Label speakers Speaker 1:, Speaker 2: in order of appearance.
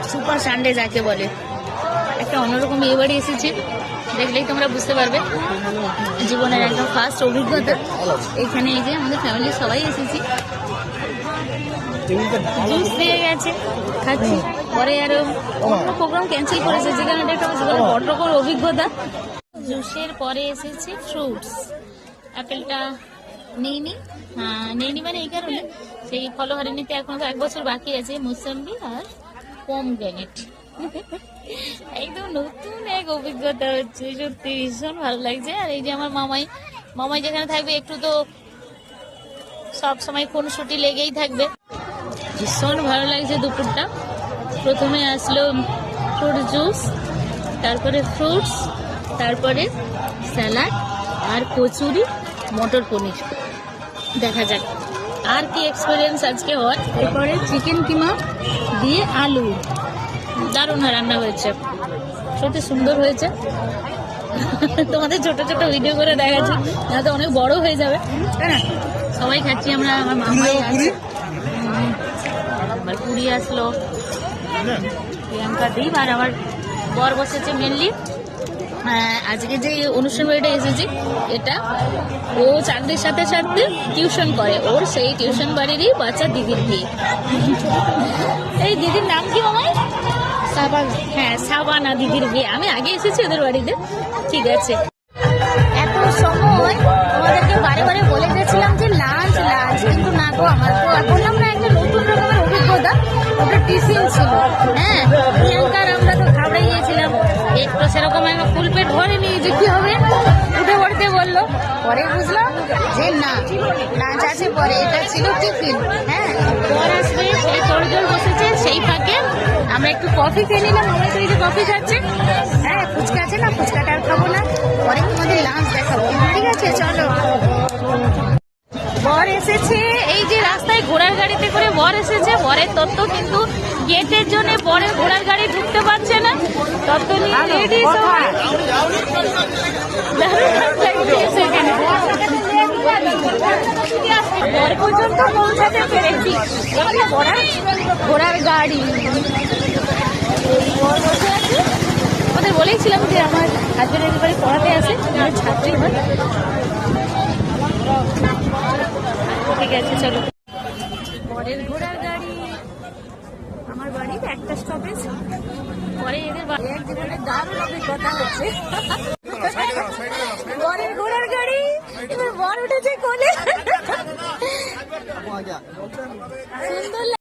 Speaker 1: Super Sunday যাকে বলে, একটা অন্যরকম বিয়ে বাড়ি এসেছি, দেখলেই তোমরা বুঝতে পারবে। জীবনের একদম ফার্স্ট অভিজ্ঞতা। এখানে এই যে আমাদের ফ্যামিলির সবাই এসেছি, জুস দিয়ে গেছে, খাচ্ছি। পরে আরো অন্য প্রোগ্রাম ক্যান্সেল করেছে, যেখানে এটা একটা জীবনের বড় রকম অভিজ্ঞতা। জুসের পরে এসেছে ফ্রুটস। অ্যাপেলটা নেইনি, নেইনি মানে এই কারণে, সেই ফলহারিণীতে এখন তো 1 বছর বাকি আছে। মুসম্বি আর পমগ্রেনেট, একদম নতুন এক অভিজ্ঞতা হচ্ছে, সত্যি ভীষণ ভালো লাগছে। আর এই যে আমার মামাই যেখানে থাকবে একটু তো সব সময় ফোন ছুটি লেগেই থাকবে। ভীষণ ভালো লাগছে দুপুরটা। প্রথমে আসলো ফ্রুট জুস, তারপরে ফ্রুটস, তারপরে স্যালাড আর কচুরি, মটর পনির। দেখা যাক আর কি এক্সপিরিয়েন্স আজকে হয়। এরপরে চিকেন কিমা দিয়ে আলু, দারুণ রান্না হয়েছে, সত্যি সুন্দর হয়েছে। তোমাদের ছোট ছোট ভিডিও করে দেখাচ্ছি, যাতে অনেক বড় হয়ে যাবে, তাই না? সবাই খাচ্ছি আমরা, আমার মামাই আছে, আবার পুরি আসলো, প্রিয়াঙ্কা দীপ আর আমার বর বসেছে। মেনলি আজকে যে অনুষ্ঠান বাড়িটা এসেছি, এটা ও চাকরির সাথে সাথে টিউশন করে, ওর সেই টিউশন বাড়িরই বাচ্চা দিদির বিয়ে। এই দিদির নাম কি মামাই? হ্যাঁ, সাবানা দিদির বিয়ে। আমি আগে এসেছি ওদের বাড়িতে। ঠিক আছে, এত সময় আমাদেরকে বারে বারে বলে গেছিলাম যে লাঞ্চ, কিন্তু না গো, আমার তো বললাম না একটা নতুন রকমের অভিজ্ঞতা। ওটা টিফিন ছিল। হ্যাঁ, প্রিয়াঙ্কার আমরা তো ঘাবড়ে গিয়েছিলাম, একটু সেরকম একটা ফুল পেট ভরেনি, যে কি হবে উঠে পড়তে বললো। পরে বুঝলাম যে না, লাঞ্চ আছে পরে, এটা ছিল টিফিন। হ্যাঁ, পর আসবে, সেই তোড়জোড় বসেছে, সেই ফাঁকে আমরা একটু কফি খেয়ে নিলাম। আমরা তো এই যে কফি খাচ্ছে, হ্যাঁ, ফুচকা আছে না, ফুচকাটা আর খাবো না, পরে তোমাদের লাঞ্চ দেখাবো। ঠিক আছে, চলো। বর এসেছে, এই যে রাস্তায় ঘোড়ার গাড়িতে করে বর এসেছে। বরের তত্ত্ব কিন্তু গেটের জন্য বরের ঘোড়ার গাড়ি ঢুকতে পারছে না, তত্ত্ব নিয়ে রেডি সবাই। বর পর্যন্ত পৌঁছাতে পেরেছি, ঘোড়ার গাড়ি। বর বসে আছে, ওদের বলেইছিলাম যে আমার হাজবেন্ডের বাড়ি পড়াতে আসে, আমার ছাত্রী হয়। ঠিক আছে, চলো। পরের ঘোড়ার গাড়ি, আমার বাড়ির একটা স্টপেজ পরে এদের বাড়ি। এক জীবনের দারুণ অভিজ্ঞতা হচ্ছে। পরের ঘোড়ার গাড়ি, এবার বর উঠেছে কোলে, সুন্দর।